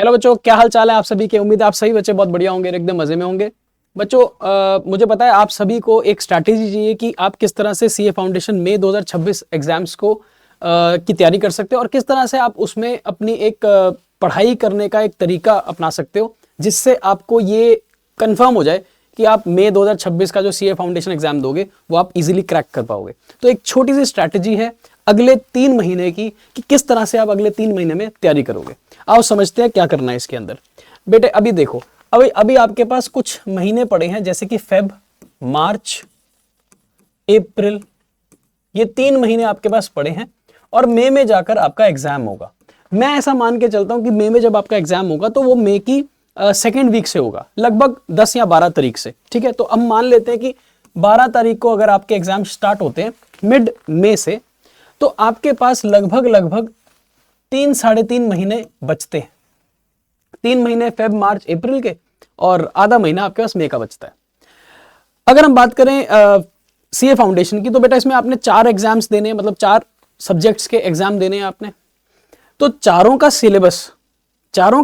Hello बच्चों, क्या हाल चाल है आप सभी के। उम्मीद है आप सभी बच्चे बहुत बढ़िया होंगे, एकदम मजे में होंगे। बच्चों मुझे पता है आप सभी को एक स्ट्रैटेजी चाहिए कि आप किस तरह से सीए फाउंडेशन मई 2026 एग्जाम्स को की तैयारी कर सकते हो और किस तरह से आप उसमें अपनी एक पढ़ाई करने का एक तरीका अपना सकते हो, जिससे आपको ये कंफर्म हो जाए कि आप मई 2026 का जो सीए फाउंडेशन एग्जाम दोगे वो आप इजीली क्रैक कर पाओगे। तो एक छोटी सी स्ट्रैटेजी है अगले 3 महीने की कि किस तरह से आप अगले 3 महीने में तैयारी करोगे। आओ समझते हैं क्या करना है इसके अंदर। बेटे अभी देखो, अभी आपके पास कुछ महीने पड़े हैं, जैसे कि फेब, मार्च, अप्रैल, ये 3 महीने आपके पास पड़े हैं और मई में जाकर आपका एग्जाम होगा। मैं ऐसा मान के चलता हूं कि मई में जब आपका एग्जाम होगा तो वो मई की सेकेंड वीक से होगा, लगभग 10 या 12 तारीख से। ठीक है, तो अब मान लेते हैं कि 12 तारीख को अगर आपके एग्जाम स्टार्ट होते हैं मिड मई से, तो आपके पास लगभग 3-3.5 महीने बचते हैं। 3 महीने फेब, मार्च, अप्रैल के और आधा महीना आपके पास मई का बचता है। अगर हम बात करें सीए फाउंडेशन की, तो बेटा इसमें आपने 4 एग्जाम्स देने हैं, मतलब 4 सब्जेक्ट्स के एग्जाम देने हैं आपने। तो चारों का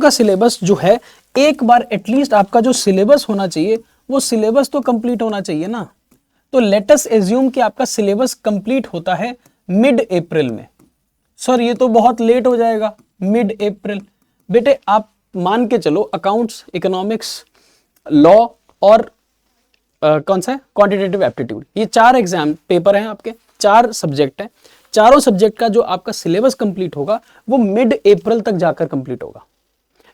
सिलेबस जो है, एक बार एटलीस्ट आपका जो सिलेबस होना चाहिए वो सिलेबस तो कंप्लीट होना चाहिए ना। तो लेट अस एज्यूम कि आपका सिलेबस कंप्लीट होता है मिड अप्रैल में। सर ये तो बहुत लेट हो जाएगा, मिड अप्रैल। बेटे आप मान के चलो अकाउंट्स, इकोनॉमिक्स, लॉ और कौन सा है, क्वांटिटेटिव एप्टीट्यूड, ये 4 एग्जाम पेपर हैं आपके, 4 सब्जेक्ट हैं। चारों सब्जेक्ट का जो आपका सिलेबस कंप्लीट होगा वो मिड अप्रैल तक जाकर कंप्लीट होगा।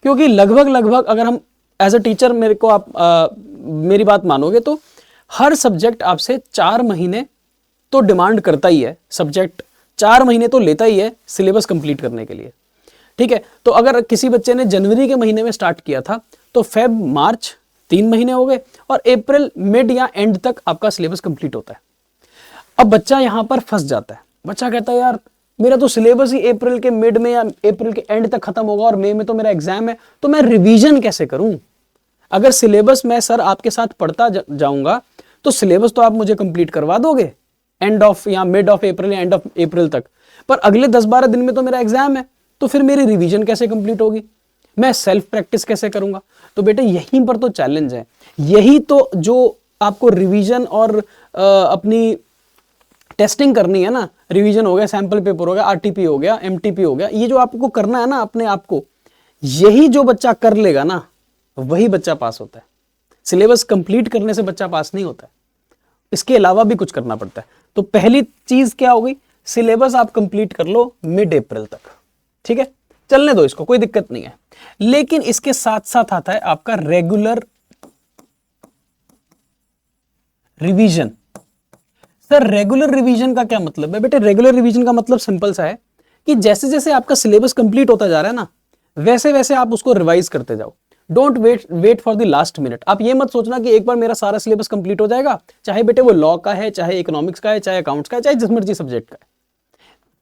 क्योंकि लगभग अगर हम एज अ टीचर मेरे को आप मेरी बात मानोगे तो हर सब्जेक्ट आपसे 4 महीने तो डिमांड करता ही है, सब्जेक्ट 4 महीने तो लेता ही है सिलेबस कंप्लीट करने के लिए। ठीक है, तो अगर किसी बच्चे ने जनवरी के महीने में स्टार्ट किया था तो फेब, मार्च 3 महीने हो गए और अप्रैल मिड या एंड तक आपका सिलेबस कंप्लीट होता है। अब बच्चा यहां पर फंस जाता है, बच्चा कहता है यार मेरा तो सिलेबस ही अप्रैल के मिड में या अप्रैल के एंड तक खत्म होगा और मई में तो मेरा एग्जाम है, तो मैं रिवीजन कैसे करूं। अगर सिलेबस मैं सर आपके साथ पढ़ता जाऊंगा तो सिलेबस तो आप मुझे कंप्लीट करवा दोगे एंड ऑफ या मिड ऑफ अप्रैल या एंड ऑफ अप्रैल तक, पर अगले 10-12 दिन में तो मेरा एग्जाम है, तो फिर मेरी रिवीजन कैसे कंप्लीट होगी, मैं सेल्फ प्रैक्टिस कैसे करूंगा। तो बेटे यहीं पर तो चैलेंज है, यही तो जो आपको रिवीजन और अपनी टेस्टिंग करनी है ना। रिवीजन हो गया, सैंपल पेपर हो गया, आरटीपी हो गया, एमटीपी हो गया, ये जो आपको करना है ना अपने आप को, यही जो बच्चा कर लेगा ना वही बच्चा पास होता है। सिलेबस कंप्लीट करने से बच्चा पास नहीं होता है, इसके अलावा भी कुछ करना पड़ता है। तो पहली चीज क्या हो गई, सिलेबस आप कंप्लीट कर लो मिड अप्रैल तक। ठीक है, चलने दो इसको, कोई दिक्कत नहीं है। लेकिन इसके साथ साथ आता है आपका regular revision. Sir regular revision का क्या मतलब है। बेटे रेगुलर रिवीजन का मतलब सिंपल सा है कि जैसे जैसे आपका सिलेबस कंप्लीट होता जा रहा है ना, वैसे वैसे आप उसको रिवाइज करते जाओ। Don't wait for the last minute. आप ये मत सोचना कि एक बार मेरा सारा सिलेबस कंप्लीट हो जाएगा, चाहे बेटे वो लॉ का है, चाहे इकोनॉमिक्स का है, चाहे अकाउंट्स का है, चाहे जिस मर्जी सब्जेक्ट का है।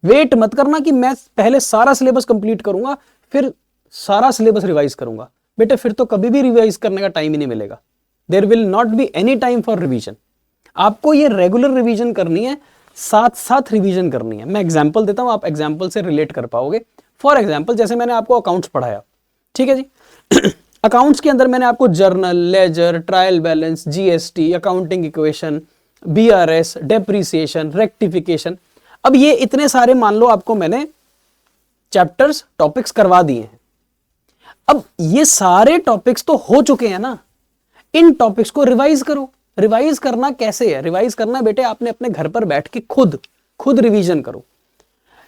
वेट मत करना कि मैं पहले सारा सिलेबस कंप्लीट करूंगा फिर सारा सिलेबस रिवाइज करूंगा। बेटे फिर तो कभी भी रिवाइज करने का टाइम ही नहीं मिलेगा। There will not be any time for revision. आपको ये रेगुलर रिवीजन करनी है, साथ साथ रिवीजन करनी है। मैं एग्जांपल देता हूं, आप एग्जांपल से रिलेट कर पाओगे। फॉर एग्जांपल जैसे मैंने आपको अकाउंट्स पढ़ाया, ठीक है जी। अकाउंट्स के अंदर मैंने आपको journal, ledger, trial balance, GST, accounting equation, BRS, depreciation, rectification, अब ये इतने सारे मान लो आपको मैंने चैप्टर्स, टॉपिक्स करवा दिए हैं। अब ये सारे टॉपिक्स तो हो चुके हैं ना, इन टॉपिक्स को रिवाइज करो। रिवाइज करना कैसे है, रिवाइज करना बेटे आपने अपने घर पर बैठ के खुद रिवीजन करो।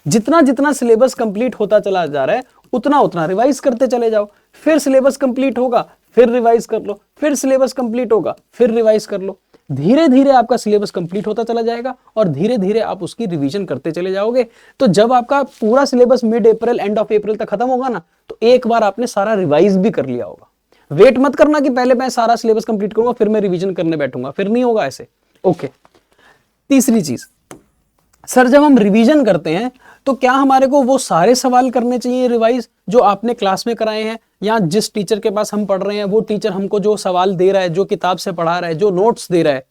जितना जितना सिलेबस कंप्लीट होता चला जा रहा है उतना उतना रिवाइज करते चले जाओ। फिर सिलेबस कंप्लीट होगा फिर रिवाइज कर लो, फिर सिलेबस कंप्लीट होगा फिर रिवाइज कर लो। धीरे धीरे आपका सिलेबस कंप्लीट होता चला जाएगा और धीरे धीरे आप उसकी रिवीजन करते चले जाओगे। तो जब आपका पूरा syllabus mid April, end of April तक खत्म होगा ना, तो एक बार आपने सारा रिवाइज भी कर लिया होगा। वेट मत करना कि पहले मैं सारा सिलेबस कंप्लीट करूंगा फिर मैं रिवीजन करने बैठूंगा, फिर नहीं होगा ऐसे। ओके, तीसरी चीज, सर जब हम रिवीजन करते हैं तो क्या हमारे को वो सारे सवाल करने चाहिए रिवाइज जो आपने क्लास में कराए हैं, या जिस टीचर के पास हम पढ़ रहे हैं वो टीचर हमको जो सवाल दे रहा है, जो किताब से पढ़ा रहा है, जो नोट्स दे रहा है,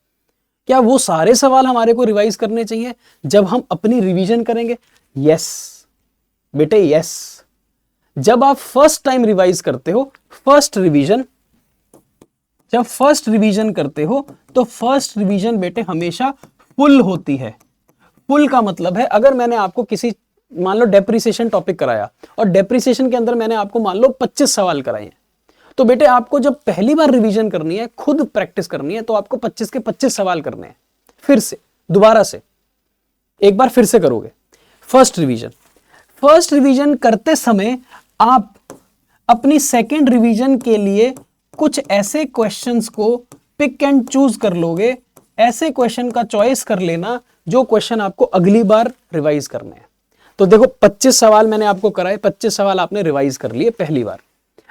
क्या वो सारे सवाल हमारे को रिवाइज करने चाहिए जब हम अपनी रिवीजन करेंगे। यस बेटे यस, जब आप फर्स्ट टाइम रिवाइज करते हो, जब फर्स्ट रिवीजन करते हो तो फर्स्ट रिवीजन बेटे हमेशा फुल होती है। फुल का मतलब है, अगर मैंने आपको किसी मान लो डेप्रिसिएशन टॉपिक कराया और डेप्रिसिएशन के अंदर मैंने आपको मान लो 25 सवाल कराए हैं, तो बेटे आपको जब पहली बार रिवीजन करनी है, खुद प्रैक्टिस करनी है, तो आपको 25 के 25 सवाल करने हैं, फिर से दोबारा से एक बार फिर से करोगे फर्स्ट रिवीजन करते समय आप अपनी सेकेंड रिवीजन के लिए कुछ ऐसे क्वेश्चंस को पिक एंड चूज कर लोगे, ऐसे क्वेश्चन का चॉइस कर लेना जो क्वेश्चन आपको अगली बार रिवाइज करने हैं। तो देखो 25 सवाल मैंने आपको कराए, 25 सवाल आपने रिवाइज कर लिए पहली बार।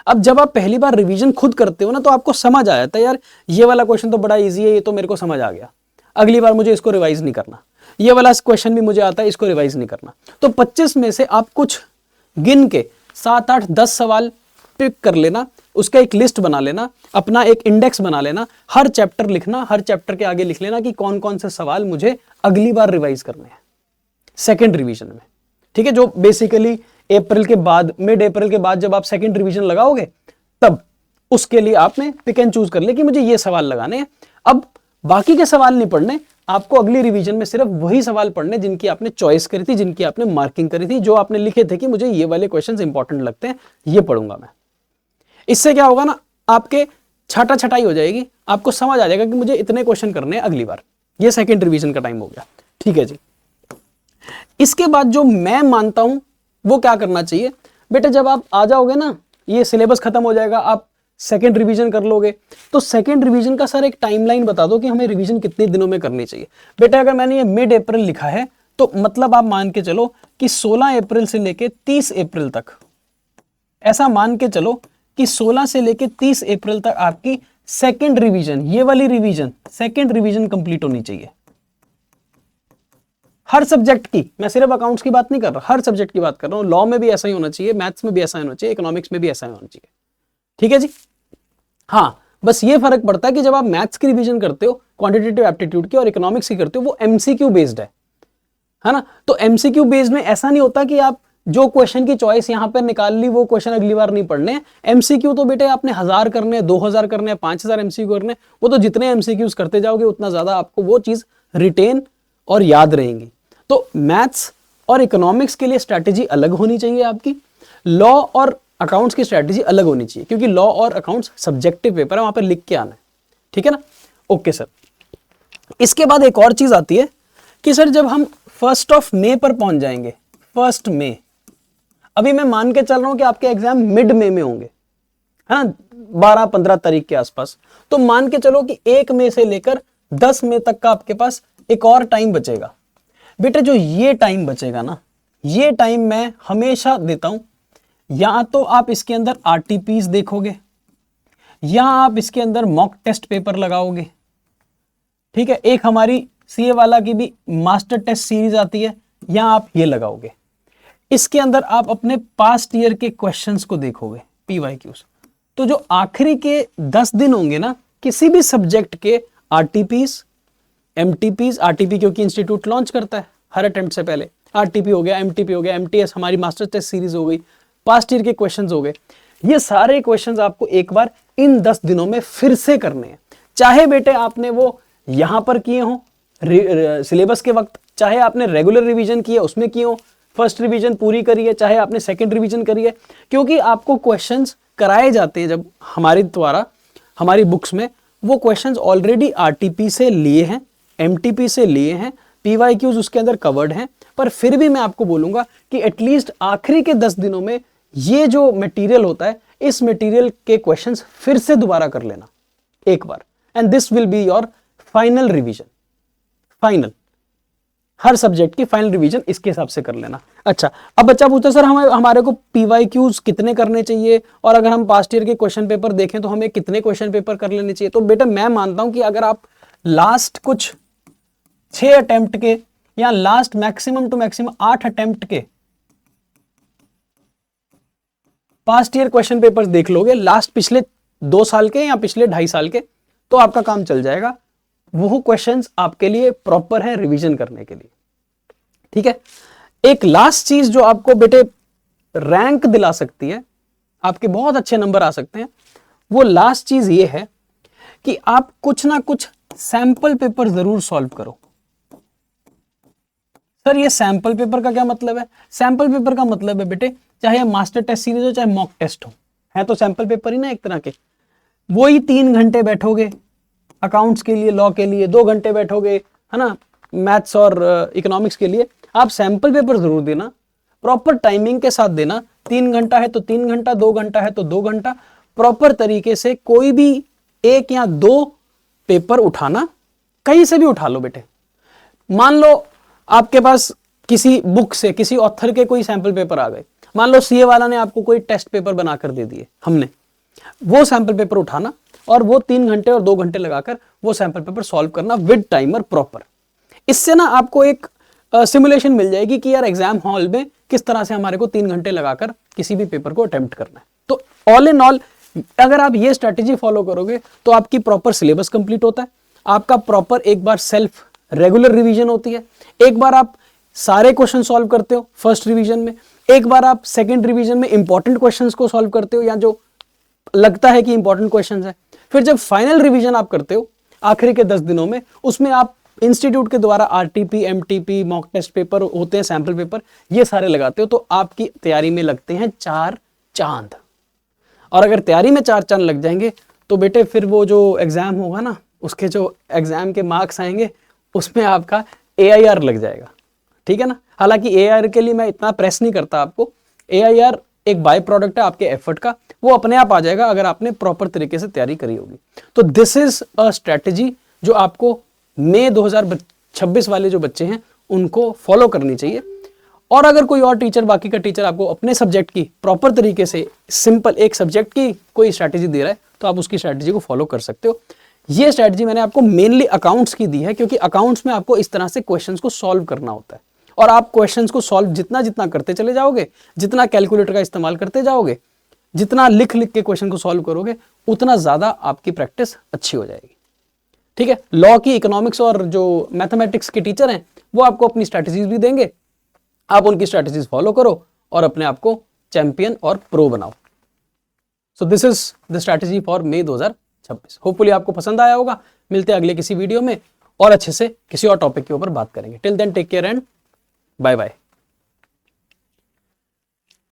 अब जब आप पहली बार रिवीजन खुद करते हो ना, तो आपको समझ आ जाता है यार ये वाला क्वेश्चन तो बड़ा इजी है, ये तो मेरे को समझ आ गया, अगली बार मुझे इसको रिवाइज नहीं करना। ये वाला क्वेश्चन भी मुझे आता है, इसको रिवाइज नहीं करना। तो 25 में से आप कुछ गिन के 7, 8, 10 सवाल पिक कर लेना, उसका एक लिस्ट बना लेना, अपना एक इंडेक्स बना लेना, हर चैप्टर लिखना, हर चैप्टर के आगे लिख लेना कि कौन कौन से सवाल मुझे अगली बार रिवाइज करने हैं सेकेंड रिवीजन में। ठीक है, जो बेसिकली अप्रैल के बाद, मिड अप्रैल के बाद जब आप सेकेंड रिवीजन लगाओगे, तब उसके लिए आपने पिक एंड चूज कर लिया कि मुझे ये सवाल लगाने हैं। अब बाकी के सवाल नहीं पढ़ने, आपको अगली रिवीजन में सिर्फ वही सवाल पढ़ने जिनकी आपने चॉइस करी थी, जिनकी आपने मार्किंग करी थी, जो आपने लिखे थे कि मुझे ये वाले क्वेश्चंस इंपॉर्टेंट लगते हैं, ये पढ़ूंगा मैं। इससे क्या होगा ना, आपके छटाई हो जाएगी, आपको समझ आ जाएगा कि मुझे इतने क्वेश्चन करने हैं अगली बार। ये सेकंड रिवीजन का टाइम हो गया। ठीक है जी। इसके बाद जो मैं मानता हूं वो क्या करना चाहिए बेटा, जब आप आ जाओगे ना, ये सिलेबस खत्म हो जाएगा, आप सेकंड रिवीजन कर लोगे, तो सेकंड रिवीजन का सर एक टाइमलाइन बता दो कि हमें रिवीजन कितने दिनों में करनी चाहिए। बेटा अगर मैंने ये मिड अप्रैल लिखा है, तो मतलब आप मान के चलो कि 16 अप्रैल से लेके 30 अप्रैल तक, ऐसा मान के चलो कि 16 से लेके 30 अप्रैल तक आपकी सेकंड रिवीजन, ये वाली रिवीजन, सेकंड रिवीजन कंप्लीट होनी चाहिए हर सब्जेक्ट की। मैं सिर्फ अकाउंट्स की बात नहीं कर रहा, हर सब्जेक्ट की बात कर रहा हूं। लॉ में भी ऐसा ही होना चाहिए, मैथ्स में भी ऐसा होना चाहिए, इकोनॉमिक्स में भी ऐसा होना चाहिए। ठीक है जी। हाँ, बस ये फर्क पड़ता है कि जब आप मैथ्स की रिवीजन करते हो, क्वांटिटेटिव एप्टीट्यूड की, और इकोनॉमिक्स की करते हो, वो एमसीक्यू बेस्ड है ना। तो एमसीक्यू बेस्ड में ऐसा नहीं होता कि आप जो क्वेश्चन की चॉइस यहां पर निकाल ली, वो क्वेश्चन अगली बार नहीं पढ़ने। एमसीक्यू तो बेटे आपने 1000 करने, 2000 करने, 5000 एमसीक्यू करने, वो तो जितने एमसीक्यूज करते जाओगे उतना ज्यादा आपको वो चीज रिटेन और याद रहेंगी। तो मैथ्स और इकोनॉमिक्स के लिए स्ट्रैटेजी अलग होनी चाहिए आपकी, लॉ और अकाउंट्स की स्ट्रैटेजी अलग होनी चाहिए, क्योंकि लॉ और अकाउंट्स सब्जेक्टिव पेपर है, वहां पर लिख के आना है। ठीक है ना। Okay sir. इसके बाद एक और चीज आती है कि सर जब हम 1 मई पर पहुंच जाएंगे, 1 मई, अभी मैं मान के चल रहा हूं कि आपके एग्जाम मिड मई में होंगे, है ना, 12-15 तारीख के आसपास, तो मान के चलो कि 1 मई से लेकर 10 मई तक का आपके पास एक और टाइम बचेगा। बेटे जो ये टाइम बचेगा ना, ये टाइम मैं हमेशा देता हूं, या तो आप इसके अंदर आरटीपीज देखोगे, या आप इसके अंदर मॉक टेस्ट पेपर लगाओगे। ठीक है, एक हमारी सीए वाला की भी मास्टर टेस्ट सीरीज आती है, या आप ये लगाओगे। इसके अंदर आप अपने पास्ट ईयर के क्वेश्चंस को देखोगे, पीवाईक्यूज। तो जो आखिरी के 10 दिन होंगे ना, किसी भी सब्जेक्ट के आरटीपीज, एमटीपीज, आरटीपी क्योंकि इंस्टीट्यूट लॉन्च करता है हर अटेम्प्ट से पहले, आरटीपी हो गया, एमटीपी हो गया, एमटीएस हमारी मास्टर टेस्ट सीरीज हो गई, पास्ट ईयर के क्वेश्चंस हो गए, ये सारे क्वेश्चंस आपको एक बार इन 10 दिनों में फिर से करने हैं। चाहे बेटे आपने वो यहां पर किए हो सिलेबस के वक्त, चाहे आपने रेगुलर रिवीजन किए उसमें किए हो, फर्स्ट रिवीजन पूरी करी है, चाहे आपने सेकंड रिवीजन करी है, क्योंकि आपको क्वेश्चंस कराए जाते हैं जब हमारे द्वारा, हमारी बुक्स में, वो क्वेश्चंस ऑलरेडी आरटीपी से लिए हैं, एमटीपी से लिए हैं, पीवाईक्यूज उसके अंदर कवर्ड हैं। पर फिर भी मैं आपको बोलूंगा कि एटलीस्ट आखिरी के 10 दिनों में ये जो मटेरियल होता है, इस मटेरियल के क्वेश्चंस फिर से दोबारा कर लेना एक बार, and this will be your final revision. Final, हर सब्जेक्ट की फाइनल रिवीजन इसके हिसाब से कर लेना। अच्छा, अब बच्चा पूछता सर हमारे को पीवाईक्यूज कितने करने चाहिए, और अगर हम पास्ट ईयर के क्वेश्चन पेपर देखें तो हमें कितने क्वेश्चन पेपर कर लेने चाहिए। तो बेटा मैं मानता हूं कि अगर आप लास्ट कुछ 6 अटेम्प्ट के, या last maximum to maximum 8 attempt के पास्ट ईयर क्वेश्चन पेपर्स देख लोगे, लास्ट पिछले 2 साल के या पिछले 2.5 साल के, तो आपका काम चल जाएगा। वो क्वेश्चंस आपके लिए प्रॉपर है रिवीजन करने के लिए। ठीक है। एक लास्ट चीज जो आपको बेटे रैंक दिला सकती है, आपके बहुत अच्छे नंबर आ सकते हैं, वो लास्ट चीज ये है कि आप कुछ ना कुछ सैंपल पेपर जरूर सॉल्व करो। सर ये सैंपल पेपर का क्या मतलब है? सैंपल पेपर का मतलब है बेटे, चाहे मास्टर टेस्ट सीरीज हो चाहे मॉक टेस्ट हो, है तो सैंपल पेपर ही ना एक तरह के। वही 3 घंटे बैठोगे अकाउंट्स के लिए, लॉ के लिए 2 घंटे बैठोगे, है ना, मैथ्स और इकोनॉमिक्स के लिए। आप सैंपल पेपर जरूर देना, प्रॉपर टाइमिंग के साथ देना। 3 घंटा है तो 3 घंटा, 2 घंटा है तो 2 घंटा, प्रॉपर तरीके से कोई भी 1 या 2 पेपर उठाना, कहीं से भी उठा लो बेटे। मान लो आपके पास किसी बुक से, किसी ऑथर के कोई सैंपल पेपर आ गए, मान लो सीए वाला ने आपको कोई टेस्ट पेपर बनाकर दे दिए, हमने वो सैंपल पेपर उठाना और वो 3 घंटे और 2 घंटे लगाकर वो सैंपल पेपर सॉल्व करना विद टाइमर प्रॉपर। इससे ना आपको एक सिमुलेशन मिल जाएगी कि यार एग्जाम हॉल में किस तरह से हमारे को 3 घंटे लगाकर किसी भी पेपर को अटेम्प्ट करना है। तो ऑल इन ऑल अगर आप ये स्ट्रेटेजी फॉलो करोगे तो आपकी प्रॉपर सिलेबस कंप्लीट होता है, आपका प्रॉपर एक बार सेल्फ रेगुलर रिवीजन होती है, एक बार आप सारे क्वेश्चन सॉल्व करते हो फर्स्ट रिवीजन में, एक बार आप सेकंड रिवीजन में इंपॉर्टेंट क्वेश्चंस को सॉल्व करते हो या जो लगता है कि इंपॉर्टेंट क्वेश्चंस है, फिर जब फाइनल रिवीजन आप करते हो आखिरी के 10 दिनों में, उसमें आप इंस्टीट्यूट के द्वारा RTP, MTP, mock test paper होते हैं, सैंपल पेपर, ये सारे लगाते हो, तो आपकी तैयारी में लगते हैं 4 चांद। और अगर तैयारी में 4 चांद लग जाएंगे तो बेटे फिर वो जो एग्जाम होगा ना, उसके जो एग्जाम के मार्क्स आएंगे उसमें आपका AIR लग जाएगा, ठीक है ना। हालांकि AIR के लिए मैं इतना प्रेस नहीं करता आपको, AIR एक बाय प्रोडक्ट है आपके एफर्ट का, वो अपने आप आ जाएगा अगर आपने प्रॉपर तरीके से तैयारी करी होगी। तो दिस इज अ स्ट्रेटेजी जो आपको मई 2026 वाले जो बच्चे हैं उनको फॉलो करनी चाहिए। और अगर कोई और टीचर, बाकी का टीचर आपको अपने सब्जेक्ट की प्रॉपर तरीके से सिंपल एक सब्जेक्ट की कोई स्ट्रैटेजी दे रहा है तो आप उसकी स्ट्रैटेजी को फॉलो कर सकते हो। ये स्ट्रैटेजी मैंने आपको मेनली अकाउंट्स की दी है, क्योंकि अकाउंट्स में आपको इस तरह से क्वेश्चंस को सॉल्व करना होता है, और आप क्वेश्चंस को सॉल्व जितना जितना करते चले जाओगे, जितना कैलकुलेटर का इस्तेमाल करते जाओगे, जितना लिख लिख के क्वेश्चन को सॉल्व करोगे, उतना ज्यादा आपकी प्रैक्टिस अच्छी हो जाएगी, ठीक है। लॉ की, इकोनॉमिक्स और जो मैथमेटिक्स के टीचर हैं वो आपको अपनी स्ट्रैटेजीज भी देंगे, आप उनकी स्ट्रैटेजीज फॉलो करो और अपने आप को चैंपियन और प्रो बनाओ। So this is the strategy for May 2026। Hopefully आपको पसंद आया होगा। मिलते हैं अगले किसी वीडियो में और अच्छे से किसी और टॉपिक के ऊपर बात करेंगे। Till then take care and bye bye.